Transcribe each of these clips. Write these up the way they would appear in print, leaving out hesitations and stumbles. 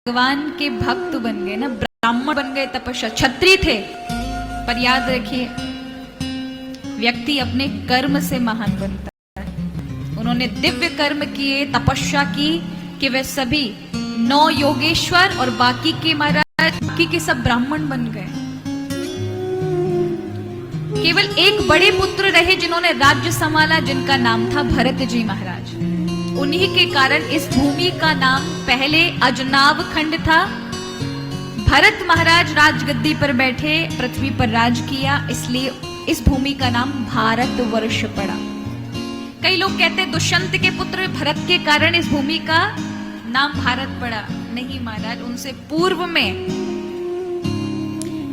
भगवान के भक्त बन गए ना, ब्राह्मण बन गए, तपस्या, क्षत्रिय थे। पर याद रखिए, व्यक्ति अपने कर्म से महान बनता है। उन्होंने दिव्य कर्म किए, तपस्या की कि वे सभी 9 योगेश्वर और बाकी के महाराज, बाकी के सब ब्राह्मण बन गए। केवल एक बड़े पुत्र रहे जिन्होंने राज्य संभाला, जिनका नाम था भरत जी महाराज। उन्हीं के कारण इस भूमि का नाम पहले अजनाब खंड था। भरत महाराज राजगद्दी पर बैठे, पृथ्वी पर राज किया, इसलिए इस भूमि का नाम भारतवर्ष पड़ा। कई लोग कहते हैं दुष्यंत के पुत्र भरत के कारण इस भूमि का नाम भारत पड़ा। नहीं महाराज, उनसे पूर्व में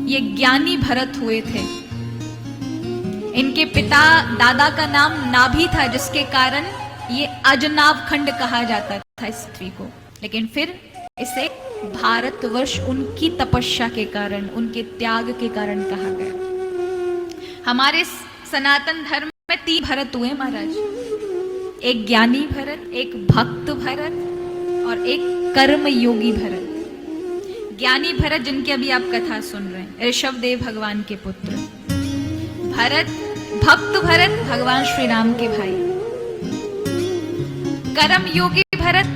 ये ज्ञानी भरत हुए थे। इनके पिता दादा का नाम नाभि था, जिसके कारण ये अजनाब खंड कहा जाता था इस पृथ्वी को। लेकिन फिर इसे भारतवर्ष उनकी तपस्या के कारण, उनके त्याग के कारण कहा गया। हमारे सनातन धर्म में 3 भरत हुए महाराज, एक ज्ञानी भरत, एक भक्त भरत और एक कर्म योगी भरत। ज्ञानी भरत जिनकी अभी आप कथा सुन रहे हैं, ऋषभदेव भगवान के पुत्र। भरत, भक्त भरत भगवान श्री राम के भाई। कर्म योगी भरत,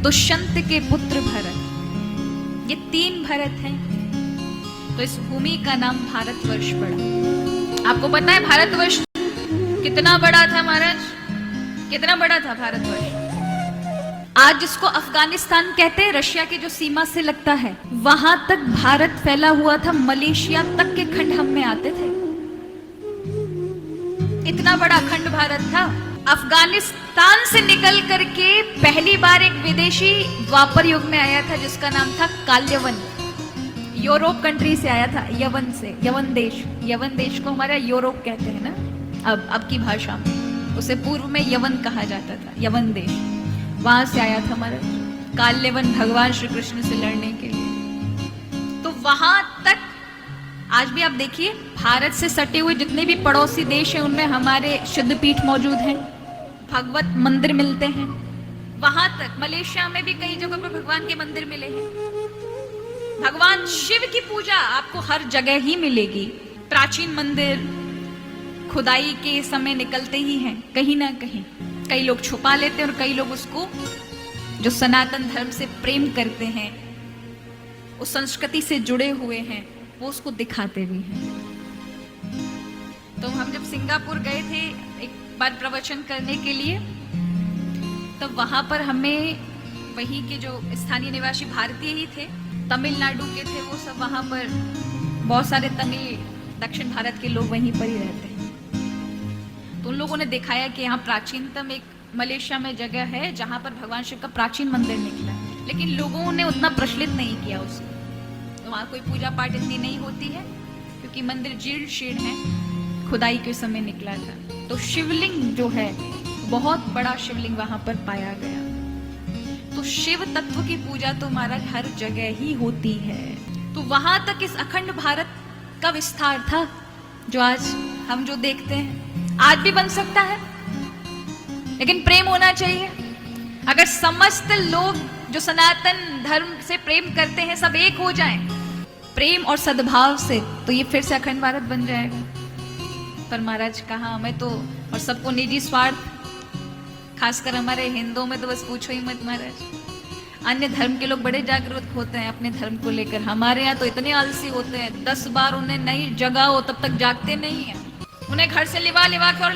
दुष्यंत के पुत्र भरत। ये 3 भरत हैं, तो इस भूमि का नाम भारतवर्ष पड़ा। आपको पता है भारतवर्ष कितना बड़ा था महाराज? कितना बड़ा था भारतवर्ष? आज जिसको अफगानिस्तान कहते हैं, रशिया की जो सीमा से लगता है, वहां तक भारत फैला हुआ था। मलेशिया तक के खंड हम में आते थे। इतना बड़ा खंड भारत था। अफगानिस्तान से निकल करके पहली बार एक विदेशी द्वापर युग में आया था, जिसका नाम था काल्यवन। यूरोप कंट्री से आया था, यवन से। यवन देश, यवन देश को हमारा यूरोप कहते हैं ना अब की भाषा में। उसे पूर्व में यवन कहा जाता था, यवन देश। वहां से आया था हमारा काल्यवन, भगवान श्री कृष्ण से लड़ने के लिए। तो वहां तक आज भी आप देखिए, भारत से सटे हुए जितने भी पड़ोसी देश हैं, उनमें हमारे सिद्धपीठ मौजूद हैं, भगवत मंदिर मिलते हैं। वहां तक मलेशिया में भी कई जगहों पर भगवान के मंदिर मिले हैं। भगवान शिव की पूजा आपको हर जगह ही मिलेगी। प्राचीन मंदिर खुदाई के समय निकलते ही हैं कहीं ना कहीं। कई लोग छुपा लेते हैं और कई लोग उसको, जो सनातन धर्म से प्रेम करते हैं, उस संस्कृति से जुड़े हुए हैं, वो उसको दिखाते भी हैं। तो हम जब सिंगापुर गए थे एक बार प्रवचन करने के लिए, तो वहां पर हमें वहीं के जो स्थानीय निवासी भारतीय ही थे, तमिलनाडु के थे वो सब। वहां पर बहुत सारे तमिल, दक्षिण भारत के लोग वहीं पर ही रहते हैं। तो उन लोगों ने दिखाया कि यहाँ प्राचीनतम एक मलेशिया में जगह है जहां पर भगवान शिव का प्राचीन मंदिर निकला है। लेकिन लोगों ने उतना प्रचलित नहीं किया उसको। तो वहां कोई पूजा पाठ इतनी नहीं होती है, क्योंकि मंदिर जीर्ण शीर्ण है, खुदाई के समय निकला था। तो शिवलिंग जो है, बहुत बड़ा शिवलिंग वहां पर पाया गया। तो शिव तत्व की पूजा तो महाराज हर जगह ही होती है। तो वहां तक इस अखंड भारत का विस्तार था, जो आज हम जो देखते हैं, आज भी बन सकता है। लेकिन प्रेम होना चाहिए। अगर समस्त लोग जो सनातन धर्म से प्रेम करते हैं, सब एक हो जाएं प्रेम और सद्भाव से, तो ये फिर से अखंड भारत बन जाएगा। पर महाराज कहाँ, हमें तो, और सबको निजी स्वार्थ, खासकर हमारे हिंदुओं में तो बस पूछो ही मत महाराज। अन्य धर्म के लोग बड़े जागरूक होते हैं अपने धर्म को लेकर। हमारे यहाँ तो इतने आलसी होते हैं, 10 बार उन्हें नहीं जगा हो तब तक जागते नहीं है। उन्हें घर से लिवा लिवा के और